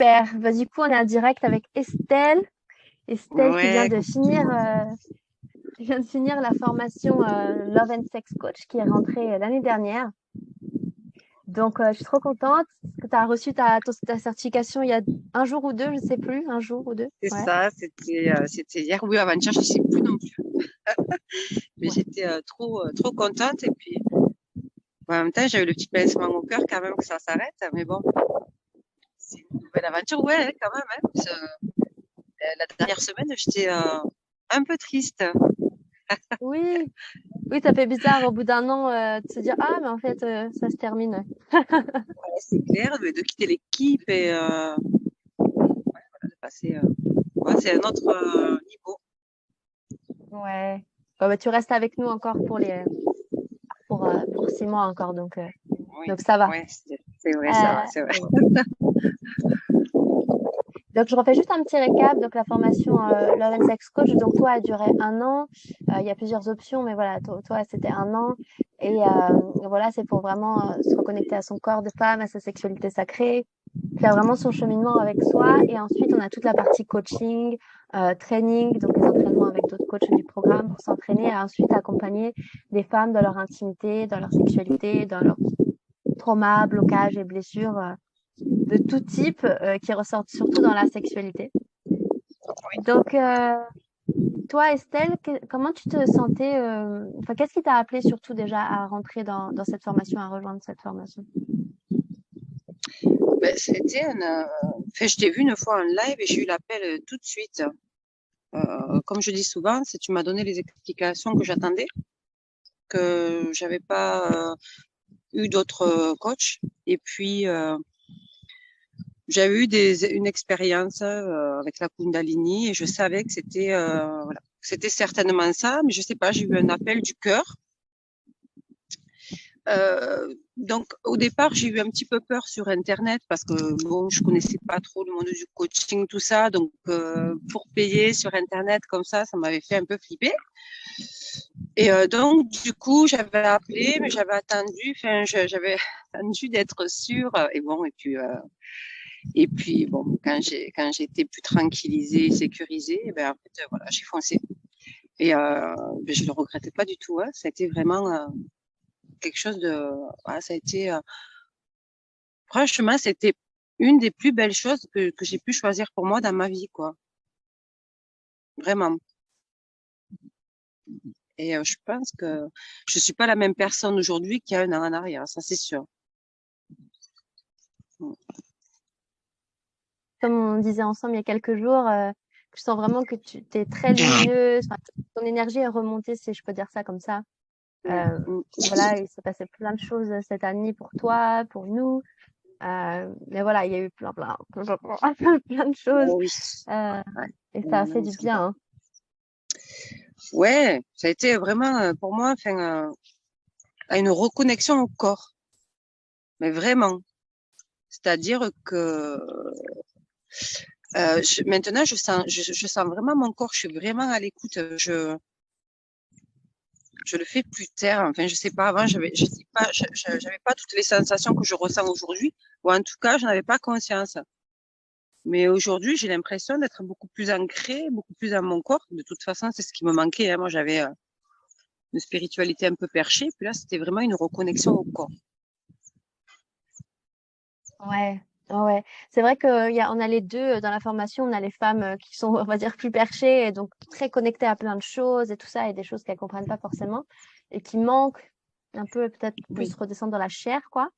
Super. Bah, du coup, on est en direct avec Estelle. Estelle qui Ouais, vient de finir la formation Love and Sex Coach qui est rentrée l'année dernière. Donc, je suis trop contente que tu as reçu ta certification il y a un jour ou deux, je sais plus, un jour ou deux. c'est Ouais. ça, c'était hier ou avant-hier, je sais plus non plus. Mais Ouais. j'étais trop contente et puis en même temps, j'avais le petit pincement au cœur quand même que ça s'arrête. Mais bon, c'est une nouvelle aventure, ouais, quand même. Hein, la dernière semaine, j'étais un peu triste. Oui, oui, ça fait bizarre au bout d'un an de se dire ah, mais en fait, ça se termine. Ouais, c'est clair, mais de quitter l'équipe et de passer, ouais, c'est un autre niveau. Ouais. Bah, tu restes avec nous encore pour 6 mois encore, Oui, donc ça va. ouais, c'est vrai, ça va, c'est vrai. Euh, Donc, je refais juste un petit récap. Donc, la formation Love and Sex Coach, donc toi, a duré un an. Il y a plusieurs options, mais voilà, toi, c'était un an. Et voilà, c'est pour vraiment se reconnecter à son corps de femme, à sa sexualité sacrée, faire vraiment son cheminement avec soi. Et ensuite, on a toute la partie coaching, training, donc les entraînements avec d'autres coachs du programme pour s'entraîner à ensuite accompagner des femmes dans leur intimité, dans leur sexualité, dans leurs traumas, blocages et blessures de tout type qui ressortent surtout dans la sexualité. Donc, toi, Estelle, comment tu te sentais, enfin, qu'est-ce qui t'a appelé surtout déjà à rentrer dans cette formation, à rejoindre cette formation? Ben, c'était enfin, je t'ai vu une fois en live et j'ai eu l'appel tout de suite. Comme je dis souvent, c'est tu m'as donné les explications que j'attendais, que j'avais pas eu d'autres coachs. Et puis j'avais eu une expérience avec la Kundalini et je savais que c'était voilà, c'était certainement ça, mais je sais pas, j'ai eu un appel du cœur. Donc au départ, j'ai eu un petit peu peur sur Internet parce que bon, je connaissais pas trop le monde du coaching, tout ça. Donc pour payer sur Internet comme ça m'avait fait un peu flipper. Et donc du coup, j'avais appelé, mais j'avais attendu, enfin, j'avais attendu d'être sûre. Et bon, et puis bon, quand j'ai été plus tranquillisée, sécurisée, eh ben en fait, voilà, j'ai foncé. Et ben, je le regrettais pas du tout. Hein. Ça a été vraiment quelque chose de, ça a été franchement, c'était une des plus belles choses que j'ai pu choisir pour moi dans ma vie, quoi. Vraiment. Et je pense que je suis pas la même personne aujourd'hui qu'il y a un an en arrière, ça c'est sûr. Mm. Comme on disait ensemble il y a quelques jours, je sens vraiment que tu es très lumineuse, enfin, ton énergie est remontée, si je peux dire ça comme ça. Ouais. Euh, Mm. voilà, il s'est passé plein de choses cette année pour toi, pour nous. Mais voilà, il y a eu plein de choses. Oh oui. Euh, Ouais. et ça a Non, fait mais du c'est vrai. bien, hein. Ouais, ça a été vraiment pour moi, enfin, une reconnexion au corps, mais vraiment. C'est-à-dire que maintenant je sens vraiment mon corps, je suis vraiment à l'écoute. Je le fais plus tard. Enfin, je sais pas. Avant, je sais pas, j'avais pas toutes les sensations que je ressens aujourd'hui, ou en tout cas, je n'avais pas conscience. Mais aujourd'hui, j'ai l'impression d'être beaucoup plus ancrée, beaucoup plus dans mon corps. De toute façon, c'est ce qui me manquait. Hein. Moi, j'avais une spiritualité un peu perchée, puis là, c'était vraiment une reconnexion au corps. Ouais, ouais. C'est vrai on a les deux dans la formation. On a les femmes qui sont, on va dire, plus perchées et donc très connectées à plein de choses et tout ça, et des choses qu'elles comprennent pas forcément et qui manquent un peu, peut-être plus Oui. redescendre dans la chair, quoi,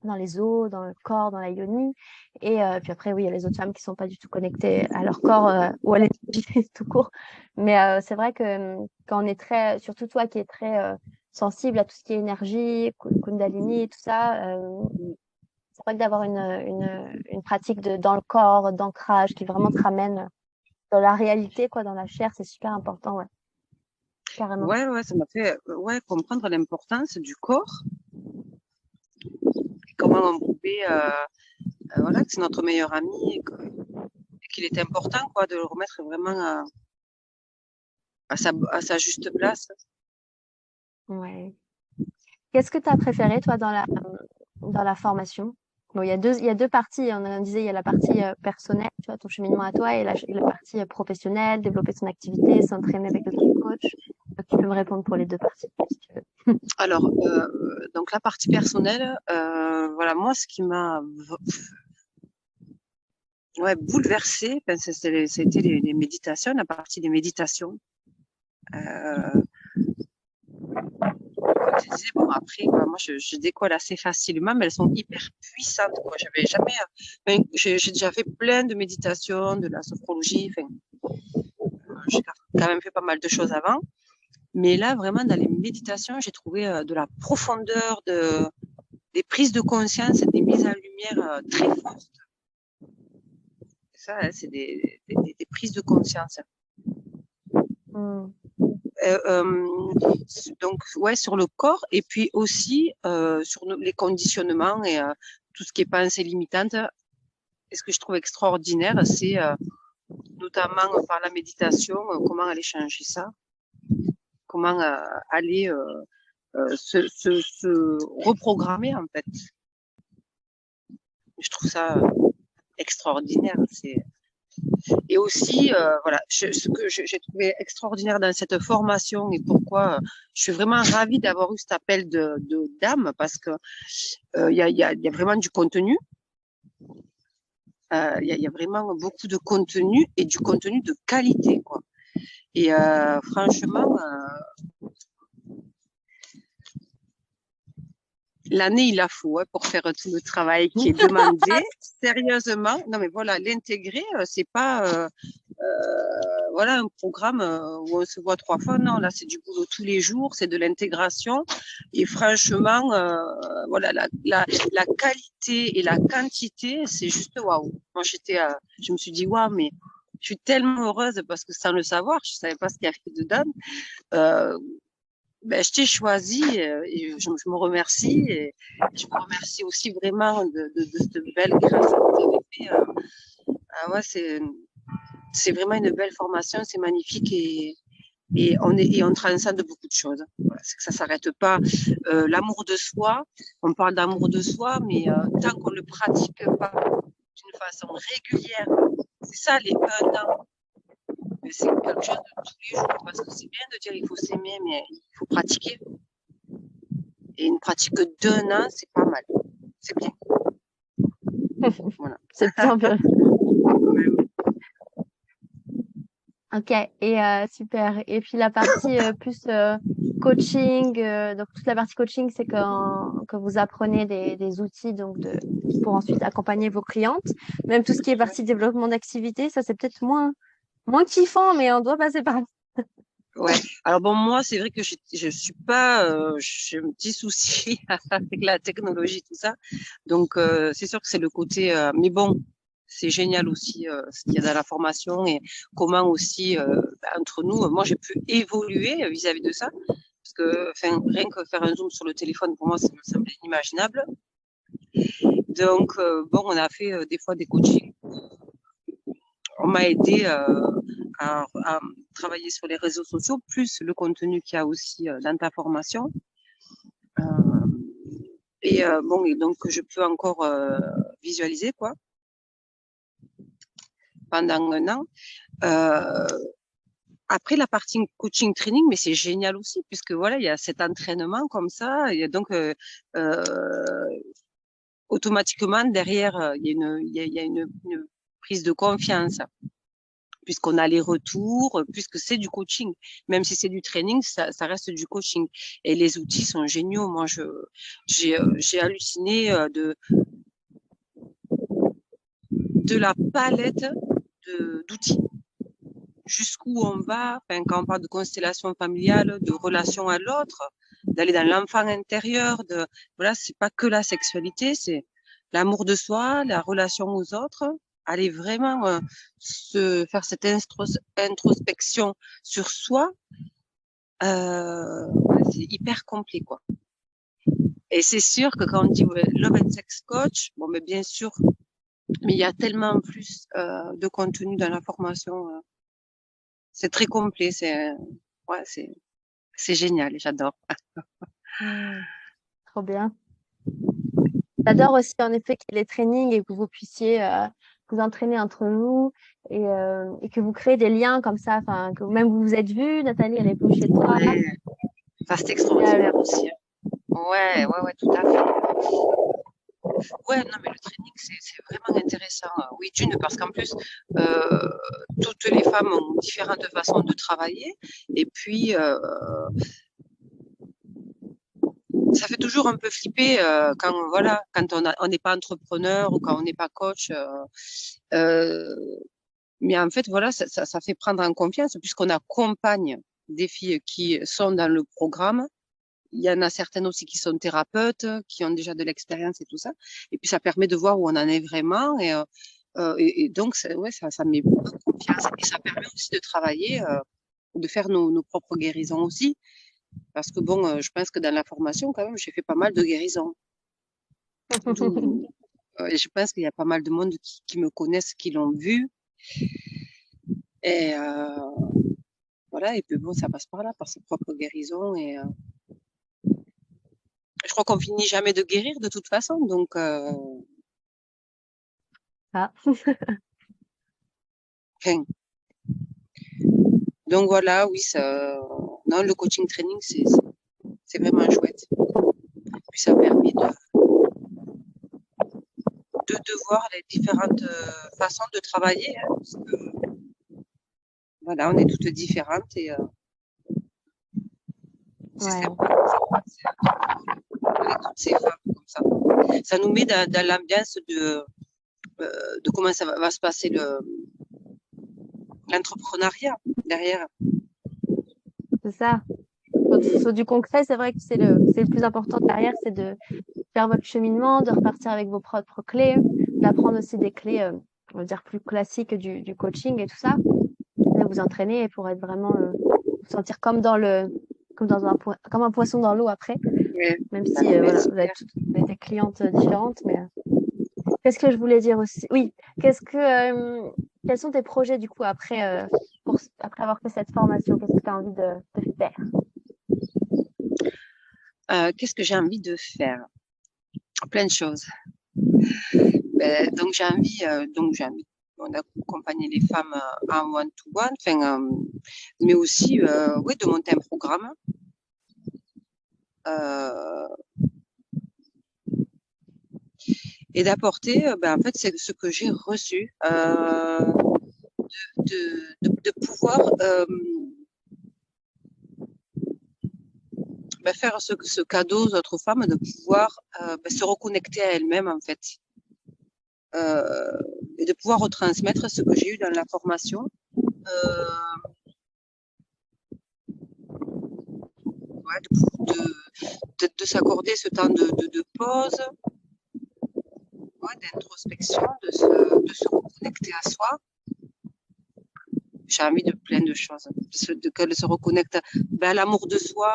dans les os, dans le corps, dans la yoni. Et puis après, oui, il y a les autres femmes qui sont pas du tout connectées à leur corps ou à l'énergie tout court. Mais c'est vrai que quand on est très, surtout toi qui es très sensible à tout ce qui est énergie, Kundalini, tout ça. C'est vrai que d'avoir une pratique dans le corps, d'ancrage, qui vraiment te ramène dans la réalité, quoi, dans la chair, c'est super important, ouais, carrément. Ouais, ouais, ça m'a fait ouais, comprendre l'importance du corps, comment on pouvait, voilà, que c'est notre meilleur ami, et qu'il est important, quoi, de le remettre vraiment à sa juste place. Ouais. Qu'est-ce que tu as préféré, toi, dans la formation? Bon, il y a deux parties. On disait, il y a la partie personnelle, tu vois, ton cheminement à toi, et la partie professionnelle, développer son activité, s'entraîner avec le coach. Donc, tu peux me répondre pour les deux parties, si tu veux. Alors, donc la partie personnelle, voilà, moi, ce qui m'a bouleversée, enfin, c'était les méditations, la partie des méditations. Comme je disais, bon, après, quoi, moi, je décolle assez facilement, mais elles sont hyper puissantes, quoi. J'avais jamais, enfin, j'ai déjà fait plein de méditations, de la sophrologie, enfin, j'ai quand même fait pas mal de choses avant. Mais là, vraiment, dans les méditations, j'ai trouvé de la profondeur, des prises de conscience, des mises en lumière très fortes. Ça, hein, c'est des prises de conscience. Mmh. Donc, ouais, sur le corps et puis aussi sur les conditionnements et tout ce qui est pensée limitante. Et ce que je trouve extraordinaire, c'est notamment par la méditation, comment aller changer ça, comment aller se reprogrammer en fait. Je trouve ça extraordinaire. Et aussi, voilà, ce que j'ai trouvé extraordinaire dans cette formation et pourquoi je suis vraiment ravie d'avoir eu cet appel de d'âme parce que il y a vraiment du contenu. Il y a vraiment beaucoup de contenu et du contenu de qualité, quoi. Et franchement, l'année, il la faut pour faire tout le travail qui est demandé. Sérieusement, non mais voilà, l'intégrer, c'est pas voilà un programme où on se voit 3 fois. Non, là, c'est du boulot tous les jours, c'est de l'intégration. Et franchement, voilà, la qualité et la quantité, c'est juste waouh. Moi, je me suis dit waouh, mais je suis tellement heureuse parce que sans le savoir, je savais pas ce qu'il y avait dedans. Euh, ben, je t'ai choisi et je me remercie et je me remercie aussi vraiment de cette belle grâce que vous avez fait. Ah ouais, c'est vraiment une belle formation, c'est magnifique et on transcende beaucoup de choses. Voilà, c'est que ça s'arrête pas. L'amour de soi, on parle d'amour de soi, mais tant qu'on ne le pratique pas d'une façon régulière, c'est ça les 1 an. Mais c'est quelque chose de tous les jours parce que c'est bien de dire il faut s'aimer, mais il faut pratiquer. Et une pratique d'1 an, c'est pas mal. C'est bien. Voilà. C'est bien. Ok, et super. Et puis la partie plus coaching, donc toute la partie coaching, c'est que vous apprenez des outils donc pour ensuite accompagner vos clientes. Même tout ce qui est partie développement d'activité, ça c'est peut-être moins kiffant, mais on doit passer par là. Ouais. Alors bon, moi, c'est vrai que je suis pas, j'ai un petit souci avec la technologie, tout ça. Donc, c'est sûr que c'est le côté, mais bon, c'est génial aussi ce qu'il y a dans la formation et comment aussi entre nous, moi, j'ai pu évoluer vis-à-vis de ça, parce que, enfin, rien que faire un zoom sur le téléphone pour moi, ça me semblait inimaginable. Donc, bon, on a fait des fois des coachings. On m'a aidé à travailler sur les réseaux sociaux, plus le contenu qu'il y a aussi dans ta formation. Euh, et bon, et donc je peux encore visualiser quoi pendant 1 an. Euh, Après la partie coaching training, mais c'est génial aussi puisque voilà, il y a cet entraînement comme ça. Il y a donc automatiquement derrière, il y a une prise de confiance puisqu'on a les retours, puisque c'est du coaching. Même si c'est du training, ça reste du coaching. Et les outils sont géniaux. Moi, j'ai halluciné de la palette d'outils. Jusqu'où on va, enfin, quand on parle de constellation familiale, de relation à l'autre, d'aller dans l'enfant intérieur, voilà, c'est pas que la sexualité, c'est l'amour de soi, la relation aux autres, aller vraiment se faire cette introspection sur soi, c'est hyper complet, quoi. Et c'est sûr que quand on dit ouais, Love and Sex Coach, bon, mais bien sûr, mais il y a tellement plus de contenu dans la formation. C'est très complet, ouais, c'est génial, j'adore. Hmm, trop bien. J'adore aussi en effet qu'il y ait les trainings et que vous puissiez vous entraîner entre vous et que vous créez des liens comme ça, enfin que même vous vous êtes vus, Nathalie, elle est venue chez toi. Ouais, enfin, c'est Euh, extraordinaire aussi, hein. Ouais, ouais, ouais, tout à fait. Ouais, non, mais le training, c'est vraiment intéressant. Oui, d'une, parce qu'en plus, euh, toutes les femmes ont différentes façons de travailler. Et puis, ça fait toujours un peu flipper quand, voilà, quand on n'est pas entrepreneur ou quand on n'est pas coach. Euh, mais en fait, voilà, ça fait prendre en confiance puisqu'on accompagne des filles qui sont dans le programme. Il y en a certaines aussi qui sont thérapeutes, qui ont déjà de l'expérience et tout ça. Et puis, ça permet de voir où on en est vraiment. Et donc, ouais, ça met beaucoup de confiance. Et ça permet aussi de travailler, de faire nos propres guérisons aussi. Parce que bon, je pense que dans la formation, quand même, j'ai fait pas mal de guérisons. Et je pense qu'il y a pas mal de monde qui me connaissent, qui l'ont vu. Et voilà, et puis bon, ça passe par là, par ses propres guérisons. Et je crois qu'on finit jamais de guérir de toute façon. Donc, ah. enfin, donc voilà, oui, ça, non, le coaching training, c'est vraiment chouette. Puis ça permet de voir les différentes façons de travailler, hein, parce que voilà, on est toutes différentes et c'est Ouais. sympa. Avec toutes ces femmes comme ça. Ça nous met dans l'ambiance de comment ça va se passer l'entrepreneuriat derrière. C'est ça. Sur du concret, c'est vrai que c'est le plus important derrière, c'est de faire votre cheminement, de repartir avec vos propres clés, d'apprendre aussi des clés, on va dire plus classiques du coaching et tout ça, de vous entraîner pour être vraiment, vous sentir comme un poisson dans l'eau après, Ouais, même ah si, non, mais voilà, super. vous êtes des clientes différentes, mais qu'est-ce que je voulais dire aussi? Oui, quels sont tes projets du coup après, après avoir fait cette formation? Qu'est-ce que tu as envie de faire? Qu'est-ce que j'ai envie de faire? Plein de choses. Donc j'ai envie on a accompagné les femmes en one-to-one, enfin, mais aussi oui, de monter un programme euh, et d'apporter, en fait, c'est ce que j'ai reçu, de pouvoir faire ce cadeau aux autres femmes, de pouvoir se reconnecter à elles-mêmes, en fait, euh, et de pouvoir retransmettre ce que j'ai eu dans la formation. Ouais, de s'accorder ce temps de pause, ouais, d'introspection, de se reconnecter à soi. J'ai envie de plein de choses, qu'elle se reconnecte à l'amour de soi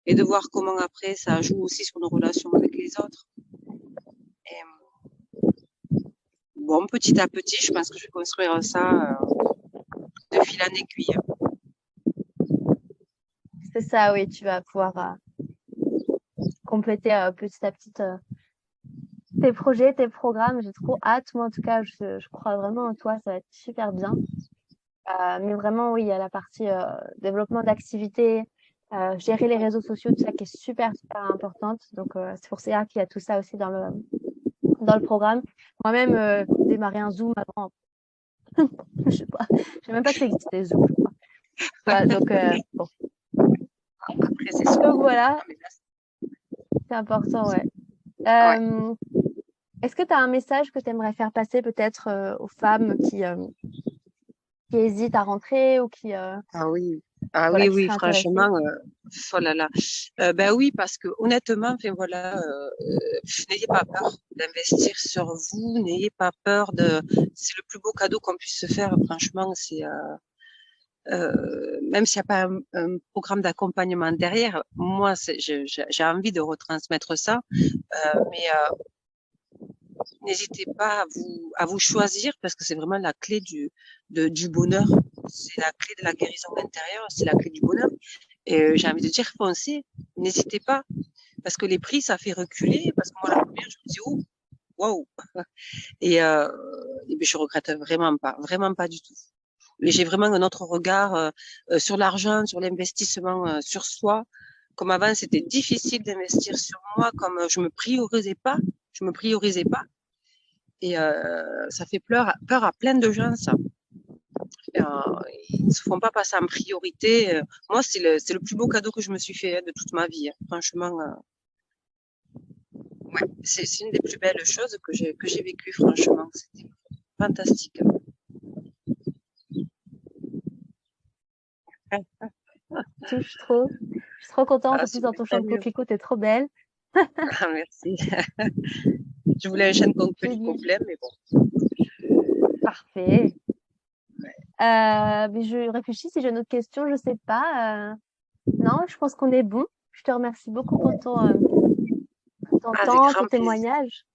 et de voir comment après ça joue aussi sur nos relations avec les autres. Et, bon, petit à petit, je pense que je vais construire ça de fil en aiguille. C'est ça, oui, tu vas pouvoir compléter petit à petit tes projets, tes programmes. J'ai trop hâte. Moi, en tout cas, je crois vraiment en toi. Ça va être super bien. Mais vraiment, oui, il y a la partie développement d'activités, gérer les réseaux sociaux, tout ça qui est super, super importante. Donc, c'est pour ça qu'il y a tout ça aussi dans le programme. Moi-même, démarrer un Zoom avant, je sais pas, je sais même pas que ça existait, Zoom, je crois. Voilà, donc, bon. Après, c'est sûr. Donc voilà, c'est important, ouais. Ouais. Euh, Est-ce que tu as un message que tu aimerais faire passer peut-être aux femmes qui hésitent à rentrer ou Ah oui. Ah voilà, oui, qui oui, seraient intéressées? franchement, oh là là. Ben oui, parce que honnêtement, enfin voilà, n'ayez pas peur d'investir sur vous, n'ayez pas peur c'est le plus beau cadeau qu'on puisse se faire, franchement, c'est, même s'il n'y a pas un programme d'accompagnement derrière, moi, j'ai envie de retransmettre ça, mais n'hésitez pas à vous choisir parce que c'est vraiment la clé du bonheur. C'est la clé de la guérison intérieure, c'est la clé du bonheur. Et j'ai envie de dire, foncez, n'hésitez pas. parce que les prix, ça fait reculer. Parce que moi, la première, je me dis, oh, waouh. Et ben, je regrette vraiment pas du tout. Mais j'ai vraiment un autre regard sur l'argent, sur l'investissement, sur soi. Comme avant, c'était difficile d'investir sur moi, comme je me priorisais pas. Et ça fait peur à plein de gens, ça. Ils ne se font pas passer en priorité. Moi, c'est le plus beau cadeau que je me suis fait de toute ma vie. Franchement, ouais, c'est une des plus belles choses que j'ai vécues, franchement. C'était fantastique. Touche trop. Je suis trop contente. Ah, En plus, dans super, ton champ tant de mieux. coquelicots, t'es trop belle. Ah, merci. Je voulais un chêne Génial. complet, mais bon. Parfait. Mais je réfléchis si j'ai une autre question, je sais pas. Non, je pense qu'on est bon. Je te remercie beaucoup pour ton Avec temps, ton grand plaisir. témoignage.